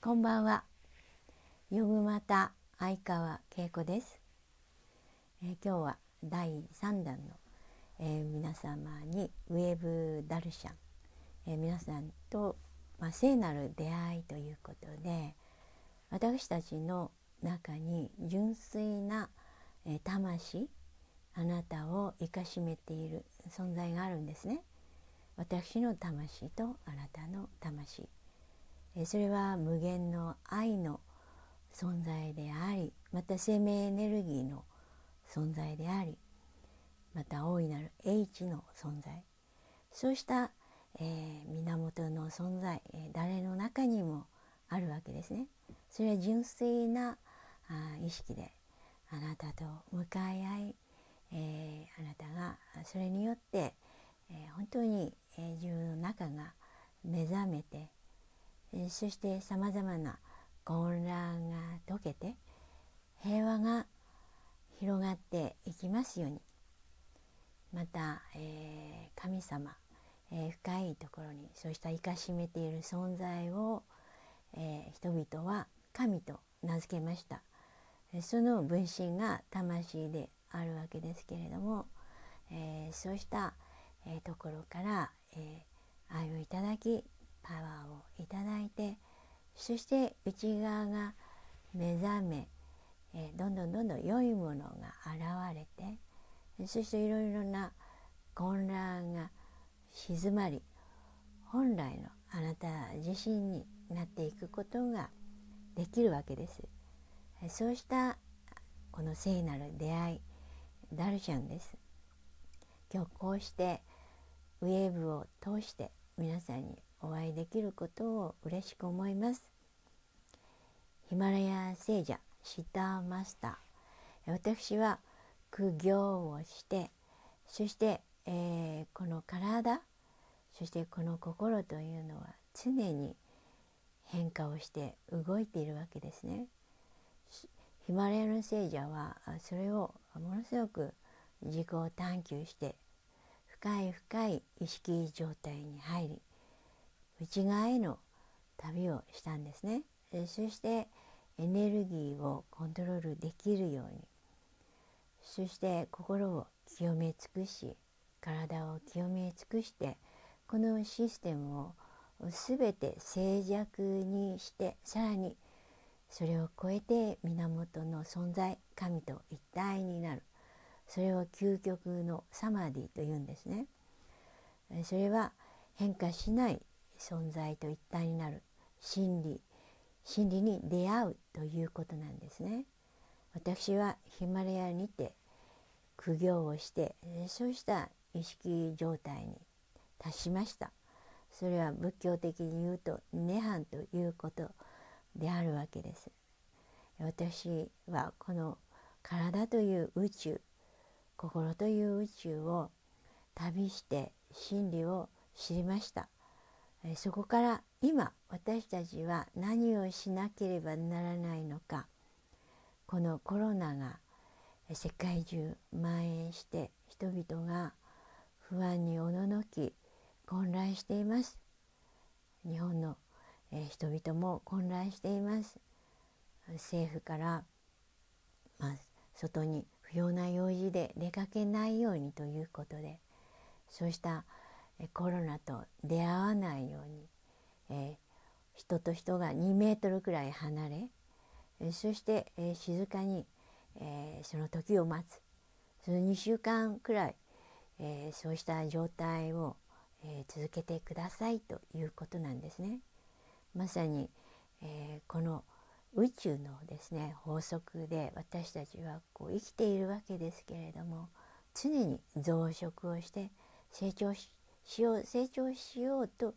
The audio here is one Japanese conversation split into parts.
こんばんは。ヨグマタ相川恵子です。今日は第3弾の、皆様にウェーブダルシャン、皆さんと、聖なる出会いということで、私たちの中に純粋な、魂、あなたを生かしめている存在があるんですね。私の魂とあなたの魂、それは無限の愛の存在であり、また生命エネルギーの存在であり、また大いなる英知の存在、そうした、源の存在、誰の中にもあるわけですね。それは純粋な意識であなたと向かい合い、あなたがそれによって、本当に、自分の中が目覚めて、そしてさまざまな混乱が解けて平和が広がっていきますように。また、神様、深いところにそうした生かしめている存在を、人々は神と名付けました。その分身が魂であるわけですけれども、そうした、ところから、愛をいただき、パワーをいただいて、そして内側が目覚め、どんどん良いものが現れて、そしていろいろな混乱が静まり、本来のあなた自身になっていくことができるわけです。そうしたこの聖なる出会い、ダルシャンです。今日こうしてウェーブを通して皆さんにお会いできることを嬉しく思います。ヒマラヤ聖者シッターマスター、私は苦行をして、そして、この体、そしてこの心というのは常に変化をして動いているわけですね。ヒマラヤの聖者はそれをものすごく自己を探求して深い意識状態に入り、内側への旅をしたんですね。そしてエネルギーをコントロールできるように、そして心を清め尽くし、体を清め尽くして、このシステムをすべて静寂にして、さらにそれを超えて源の存在、神と一体になる。それを究極のサマディというんですね。それは変化しない存在と一体になる真理に出会うということなんですね。私はヒマラヤにて苦行をして、そうした意識状態に達しました。それは仏教的に言うと涅槃ということであるわけです。私はこの体という宇宙、心という宇宙を旅して真理を知りました。そこから今私たちは何をしなければならないのか。このコロナが世界中蔓延して人々が不安におののき混乱しています。日本の人々も混乱しています。政府から、外に不要な用事で出かけないようにということで、そうしたコロナと出会わないように、人と人が2メートルくらい離れ、そして、静かに、その時を待つ。その2週間くらい、そうした状態を、続けてくださいということなんですね。まさに、この宇宙のですね法則で私たちはこう生きているわけですけれども、常に増殖をして成長しようと、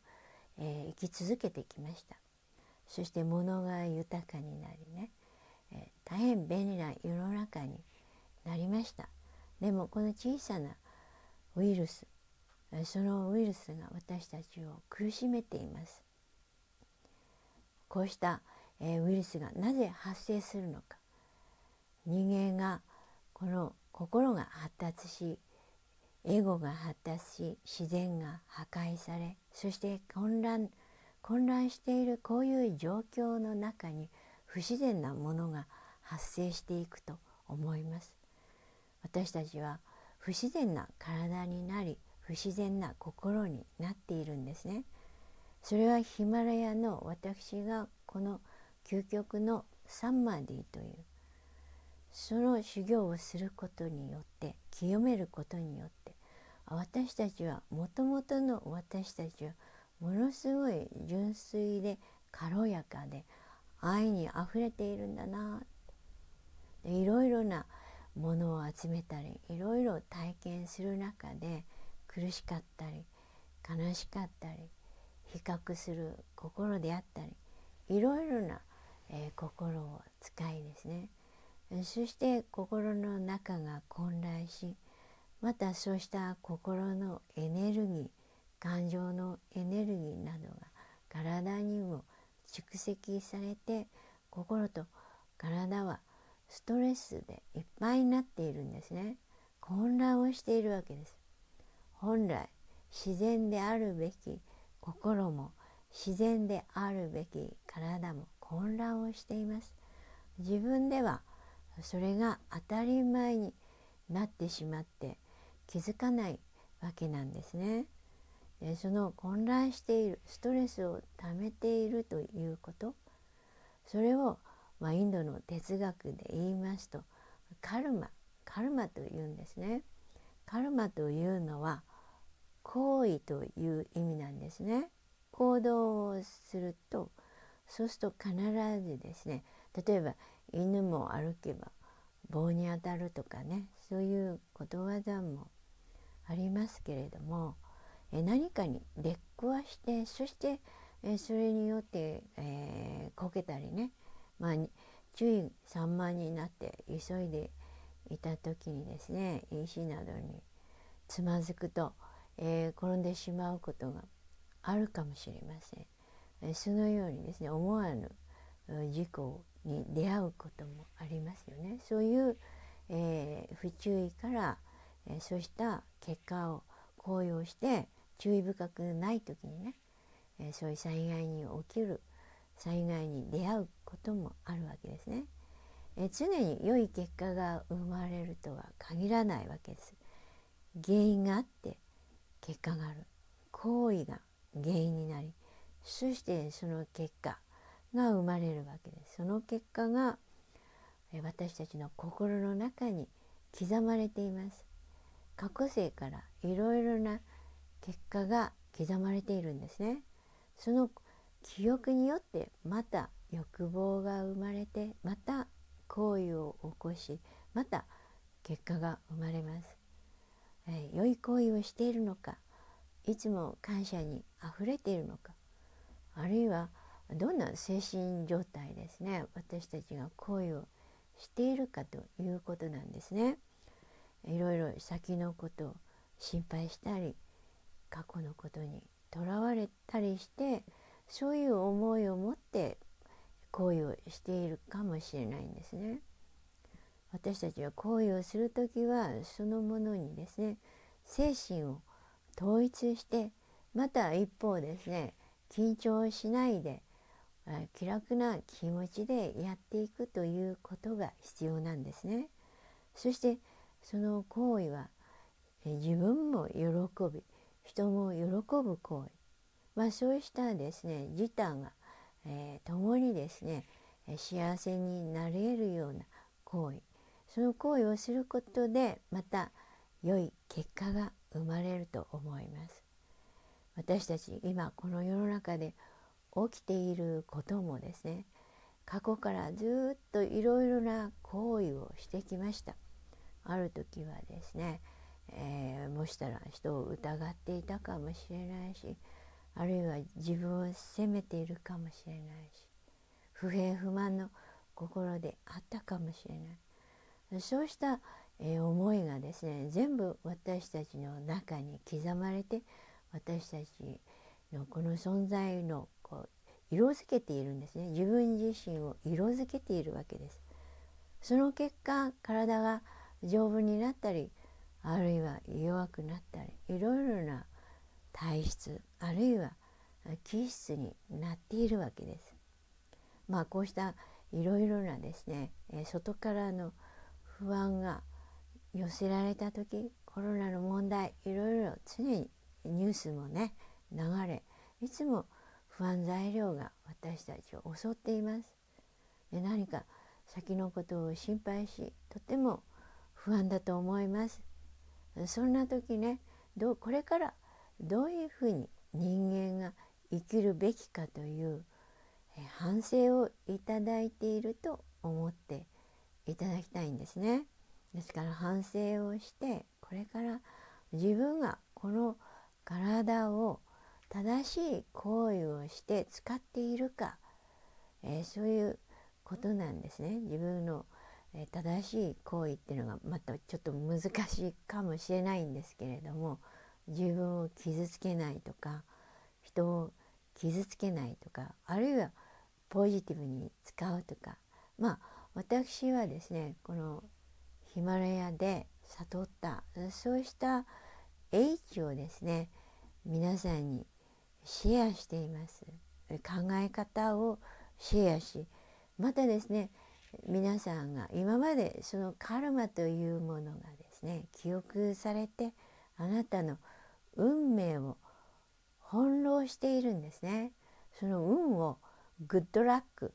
生き続けてきました。そして物が豊かになりね、大変便利な世の中になりました。でもこの小さなウイルス、そのウイルスが私たちを苦しめています。こうした、ウイルスがなぜ発生するのか。人間がこの心が発達し、エゴが発達し、自然が破壊され、そして混乱混乱しているこういう状況の中に不自然なものが発生していくと思います。私たちは不自然な体になり、不自然な心になっているんですね。それはヒマラヤの私がこの究極のサンマディというその修行をすることによって、清めることによって、私たちはもともとの私たちはものすごい純粋で軽やかで愛にあふれているんだな。いろいろなものを集めたり、いろいろ体験する中で苦しかったり悲しかったり比較する心であったり、いろいろな、心を使いですね、そして心の中が混乱し、またそうした心のエネルギー、感情のエネルギーなどが体にも蓄積されて、心と体はストレスでいっぱいになっているんですね。混乱をしているわけです。本来自然であるべき心も自然であるべき体も混乱をしています。自分ではそれが当たり前になってしまって気づかないわけなんですね。その混乱している、ストレスを溜めているということ、それを、インドの哲学で言いますとカルマというんですね。カルマというのは行為という意味なんですね。行動をすると、そうすると必ずですね、例えば犬も歩けば棒に当たるとかね、そういうことわざもありますけれども、何かに出くわして、そしてそれによって、こけたりね、注意散漫になって急いでいた時にですね、石などにつまずくと、転んでしまうことがあるかもしれません。そのようにですね、思わぬ事故に出会うこともありますよね。そういう、不注意から、そうした結果を行為をして注意深くない時にね、そういう災害に出会うこともあるわけですね。常に良い結果が生まれるとは限らないわけです。原因があって結果がある。行為が原因になり、そしてその結果が生まれるわけです。その結果が私たちの心の中に刻まれています。過去世からいろいろな結果が刻まれているんですね。その記憶によってまた欲望が生まれて、また行為を起こし、また結果が生まれます。良い行為をしているのか、いつも感謝にあふれているのか、あるいはどんな精神状態ですね、私たちが行為をしているかということなんですね。いろいろ先のことを心配したり、過去のことにとらわれたりして、そういう思いを持って行為をしているかもしれないんですね。私たちは行為をするときはそのものにですね、精神を統一して、また一方ですね、緊張しないで気楽な気持ちでやっていくということが必要なんですね。そしてその行為は自分も喜び、人も喜ぶ行為、そうしたですね、自他が、共にですね、幸せになれるような行為、その行為をすることでまた良い結果が生まれると思います。私たち今この世の中で起きていることもですね、過去からずっといろいろな行為をしてきました。ある時はですね、もしたら人を疑っていたかもしれないし、あるいは自分を責めているかもしれないし、不平不満の心であったかもしれない。そうした、思いがですね、全部私たちの中に刻まれて、私たちのこの存在の色づけているんですね。自分自身を色づけているわけです。その結果、体が丈夫になったり、あるいは弱くなったり、いろいろな体質、あるいは気質になっているわけです。こうしたいろいろなですね、外からの不安が寄せられた時、コロナの問題、いろいろ常にニュースもね流れ、いつも不安材料が私たちを襲っています。何か先のことを心配し、とても不安だと思います。そんな時ね、これからどういうふうに人間が生きるべきかという反省をいただいていると思っていただきたいんですね。ですから反省をして、これから自分がこの体を正しい行為をして使っているか、そういうことなんですね。自分の正しい行為っていうのがまたちょっと難しいかもしれないんですけれども、自分を傷つけないとか、人を傷つけないとか、あるいはポジティブに使うとか、私はですね、このヒマラヤで悟ったそうした英知をですね、皆さんにシェアしています。考え方をシェアし、またですね、皆さんが今までそのカルマというものがですね記憶されて、あなたの運命を翻弄しているんですね。その運をグッドラック、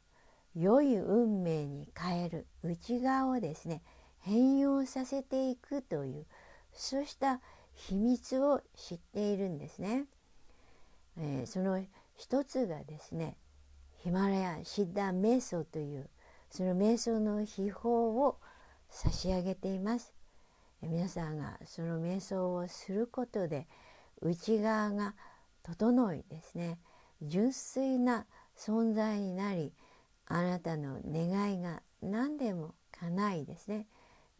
良い運命に変える、内側をですね変容させていくという、そうした秘密を知っているんですね。その一つがですね、ヒマラヤシッダー瞑想というその瞑想の秘法を差し上げています。皆さんがその瞑想をすることで、内側が整いですね、純粋な存在になり、あなたの願いが何でも叶いですね、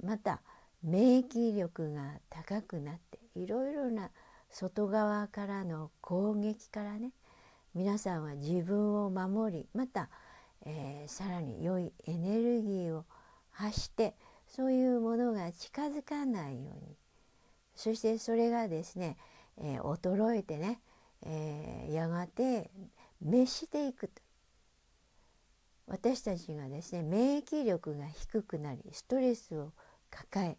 また免疫力が高くなって、いろいろな外側からの攻撃からね、皆さんは自分を守り、また、さらに良いエネルギーを発して、そういうものが近づかないように、そしてそれがですね、衰えてね、やがて滅していくと。私たちがですね、免疫力が低くなり、ストレスを抱え、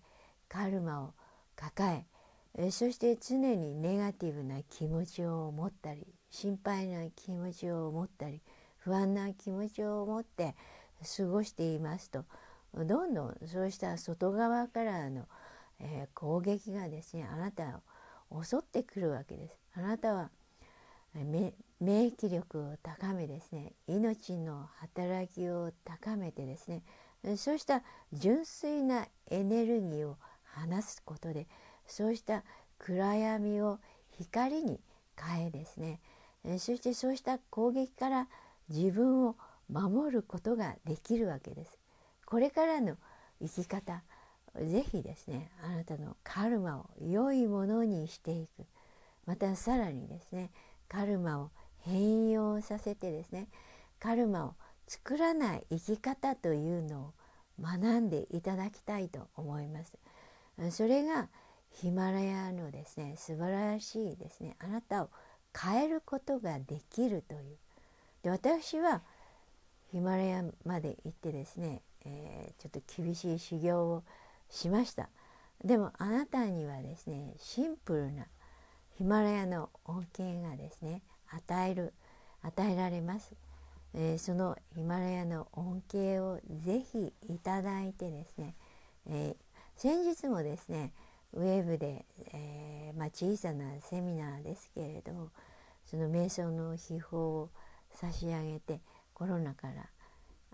カルマを抱え、そして常にネガティブな気持ちを持ったり、心配な気持ちを持ったり、不安な気持ちを持って過ごしていますと、どんどんそうした外側からの、攻撃がですね、あなたを襲ってくるわけです。あなたは免疫力を高めですね、命の働きを高めてですね、そうした純粋なエネルギーを放すことで、そうした暗闇を光に変えですね、そしてそうした攻撃から自分を守ることができるわけです。これからの生き方、ぜひですね、あなたのカルマを良いものにしていく、またさらにですね、カルマを変容させてですね、カルマを作らない生き方というのを学んでいただきたいと思います。それがヒマラヤのですね、素晴らしいですね、あなたを変えることができるという。で、私はヒマラヤまで行ってですね、ちょっと厳しい修行をしました。でもあなたにはですね、シンプルなヒマラヤの恩恵がですね与えられます。そのヒマラヤの恩恵をぜひいただいてですね、先日もですねウェブで、小さなセミナーですけれども、その瞑想の秘法を差し上げて、コロナから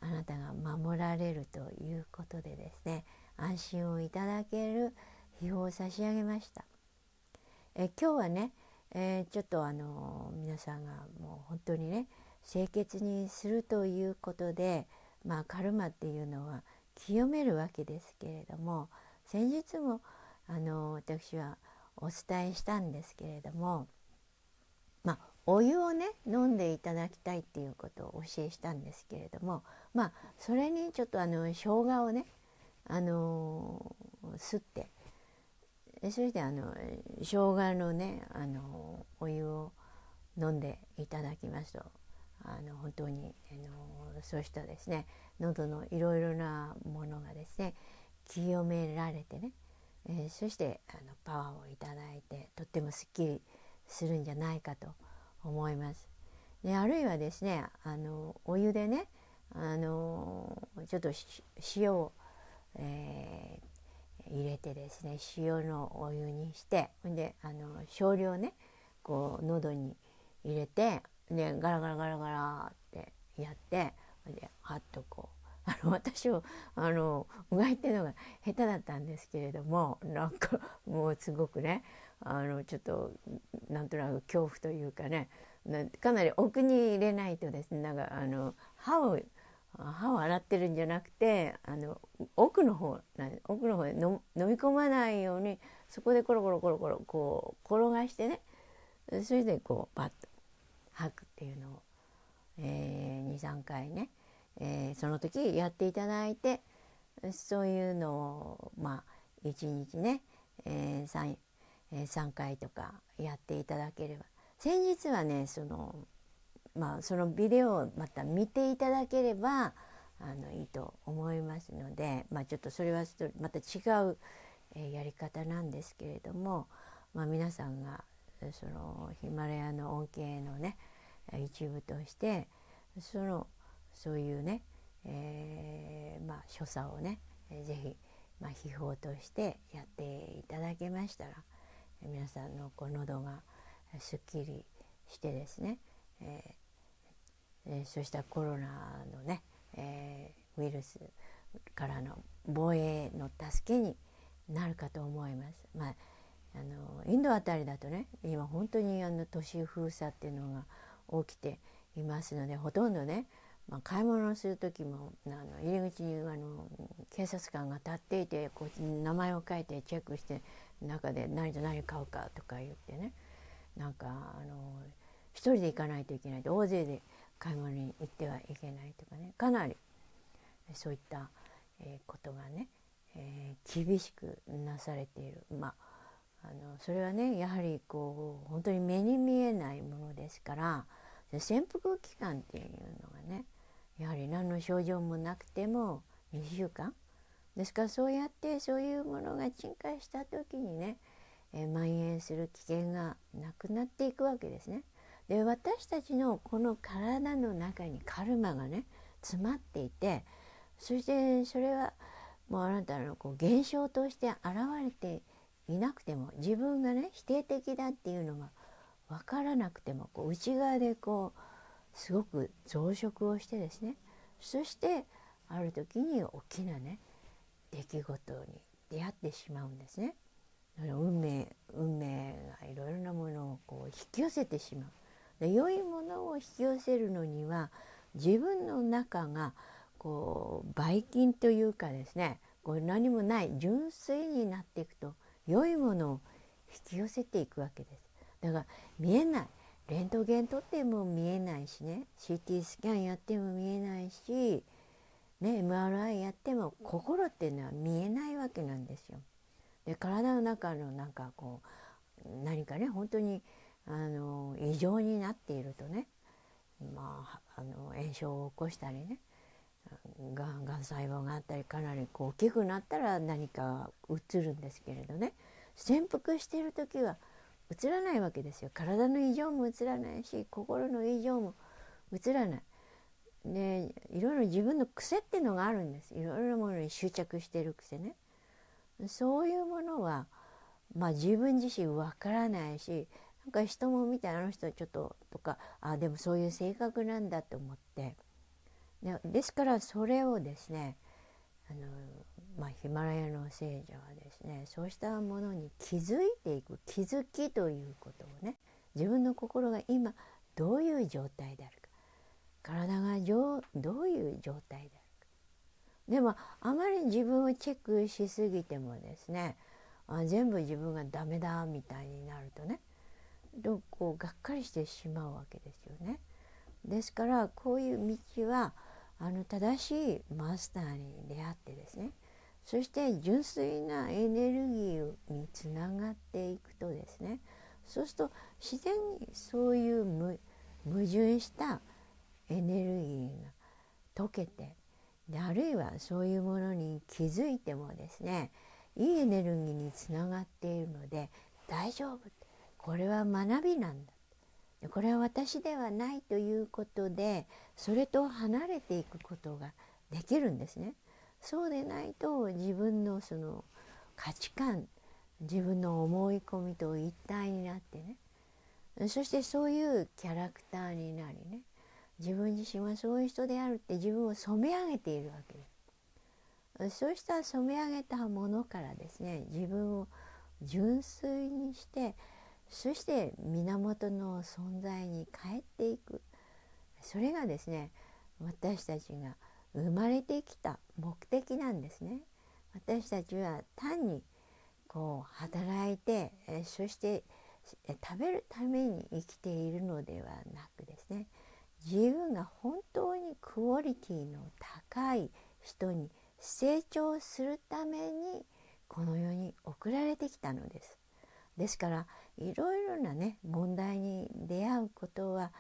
あなたが守られるということでですね、安心をいただける秘法を差し上げました。今日はね、ちょっと皆さんがもう本当にね清潔にするということで、カルマっていうのは清めるわけですけれども、先日も私はお伝えしたんですけれども、お湯をね飲んでいただきたいっていうことをお教えしたんですけれども、それにちょっと生姜をねすって、それで生姜のねお湯を飲んでいただきますと本当にそうしたですね喉のいろいろなものがですね清められてね、そしてパワーをいただいてとってもすっきりするんじゃないかと思います。であるいはですねお湯でねちょっと塩を、入れてですね塩のお湯にしてで少量ねこう喉に入れてでガラガラガラガラってやってではっとこう私をうがいっていうのが下手だったんですけれどもなんかもうすごくねちょっとなんとなく恐怖というかねかなり奥に入れないとですねなんか歯を洗ってるんじゃなくて奥の方で飲み込まないようにそこでコロコロコロコロこう転がしてねそれでこうパッと吐くっていうのを、2、3回ね、その時やっていただいてそういうのを1日ね、3回とかやっていただければ先日はねそのビデオをまた見ていただければいいと思いますので、ちょっとそれはまた違う、やり方なんですけれども、皆さんがそのヒマラヤの恩恵のね一部としてそういうね、所作をねぜひ、秘宝としてやっていただけましたら皆さんの喉がすっきりしてですね、そうしたコロナのね、ウイルスからの防衛の助けになるかと思います。インドあたりだとね今本当に都市封鎖っていうのが起きていますのでほとんどね、買い物をする時も入り口に警察官が立っていてこう名前を書いてチェックして中で何と何買うかとか言ってねなんか一人で行かないといけないと大勢で買い物に行ってはいけないとかねかなりそういった、ことがね、厳しくなされている。それはねやはりこう本当に目に見えないものですから潜伏期間っていうのがねやはり何の症状もなくても2週間ですからそうやってそういうものが沈下した時にね、蔓延する危険がなくなっていくわけですね。で私たちのこの体の中にカルマがね詰まっていてそしてそれはもうあなたの現象として現れていなくても自分がね否定的だっていうのが分からなくても内側ですごく増殖をしてですねそしてある時に大きなね出来事に出会ってしまうんですね。運命がいろいろなものを引き寄せてしまう。で良いものを引き寄せるのには自分の中がばい菌というかですね何もない純粋になっていくと良いものを引き寄せていくわけです。だから見えないレントゲン撮っても見えないしね CT スキャンやっても見えないし、MRI やっても心っていうのは見えないわけなんですよ。で体の中の何かね本当に異常になっているとね、炎症を起こしたりねがん細胞があったりかなり大きくなったら何かうつるんですけれどね潜伏している時はうつらないわけですよ。体の異常もうつらないし心の異常もうつらない。でいろいろ自分の癖っていうのがあるんです。いろいろなものに執着している癖ね。そういうものは自分自身わからないしなんか人も見てあの人はちょっととかでもそういう性格なんだと思ってですからそれをですねヒマラヤの聖者はですねそうしたものに気づいていく気づきということをね自分の心が今どういう状態であるか体がどういう状態であるかでもあまり自分をチェックしすぎてもですね全部自分がダメだみたいになるとねがっかりしてしまうわけですよね。ですからこういう道は正しいマスターに出会ってですねそして純粋なエネルギーにつながっていくとですねそうすると自然にそういう矛盾したエネルギーが溶けて、であるいはそういうものに気づいてもですね、いいエネルギーにつながっているので大丈夫、これは学びなんだ、これは私ではないということで、それと離れていくことができるんですね。そうでないと自分のその価値観、自分の思い込みと一体になってね、そしてそういうキャラクターになりね、自分自身はそういう人であるって自分を染め上げているわけです。そうした染め上げたものからですね、自分を純粋にして、そして源の存在に帰っていく、それがですね、私たちが生まれてきた目的なんですね。私たちは単にこう働いて、そして食べるために生きているのではなくですね、自分が本当にクオリティの高い人に成長するためにこの世に送られてきたのです。ですからいろいろなね問題に出会うことは、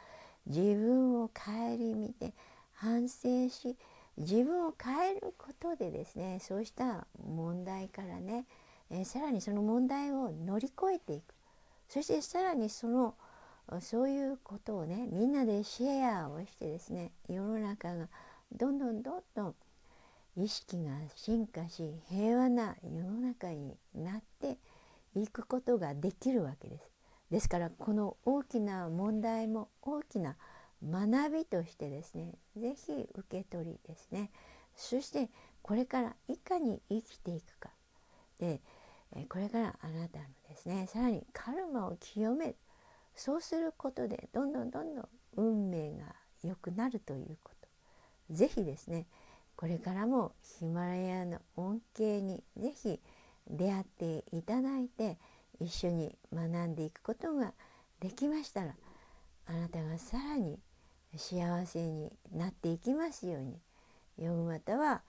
自分を顧みて反省し、自分を変えることでですね、そうした問題からね、さらにその問題を乗り越えていく。そしてさらにそういうことをね、みんなでシェアをしてですね、世の中がどんどん意識が進化し、平和な世の中になっていくことができるわけです。ですからこの大きな問題も大きな学びとしてですね、ぜひ受け取りですね、そしてこれからいかに生きていくかで、これからあなたのですね、さらにカルマを清める、そうすることでどんどん運命が良くなるということ、ぜひですね、これからもヒマラヤの恩恵にぜひ出会っていただいて、一緒に学んでいくことができましたら、あなたがさらに幸せになっていきますように、ヨグマタは、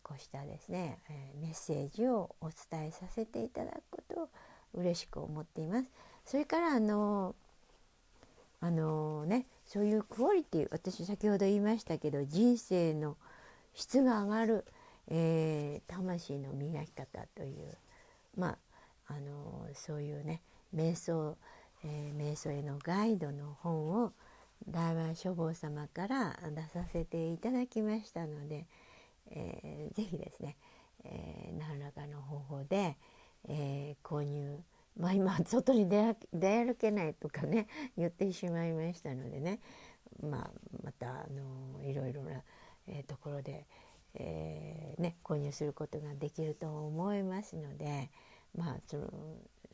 こうしたですね、メッセージをお伝えさせていただくことを嬉しく思っています。それからそういうクオリティ、私先ほど言いましたけど、人生の質が上がる、魂の磨き方という、そういうね瞑想へのガイドの本を大和書房様から出させていただきましたので、ぜひですね、何らかの方法で、購入、今外に出歩けないとかね言ってしまいましたのでね、またいろいろな、ところで、購入することができると思いますので、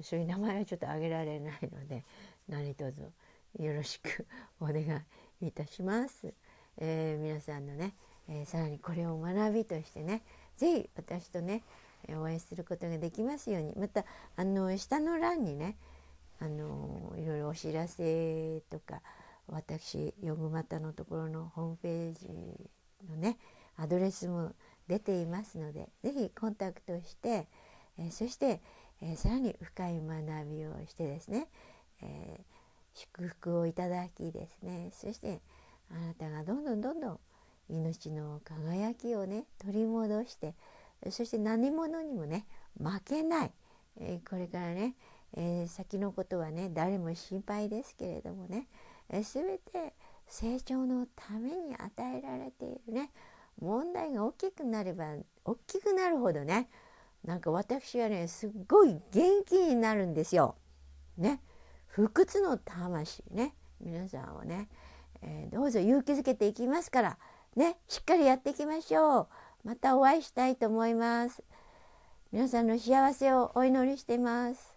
そういう名前はちょっと挙げられないので、何卒よろしくお願いいたします。皆さんのね、さらにこれを学びとしてね、ぜひ私とねお会いすることができますように、また下の欄にねいろいろお知らせとか、私ヨグマタのところのホームページのねアドレスも出ていますので、ぜひコンタクトして、そして、さらに深い学びをしてですね、祝福をいただきですね、そしてあなたがどんどん命の輝きをね取り戻して、そして何者にもね負けない、これからね、先のことはね誰も心配ですけれどもね、全て成長のために与えられているね、問題が大きくなれば大きくなるほどね、なんか私はねすっごい元気になるんですよ。ね、不屈の魂ね、皆さんをね、どうぞ勇気づけていきますからね、しっかりやっていきましょう。またお会いしたいと思います。皆さんの幸せをお祈りしています。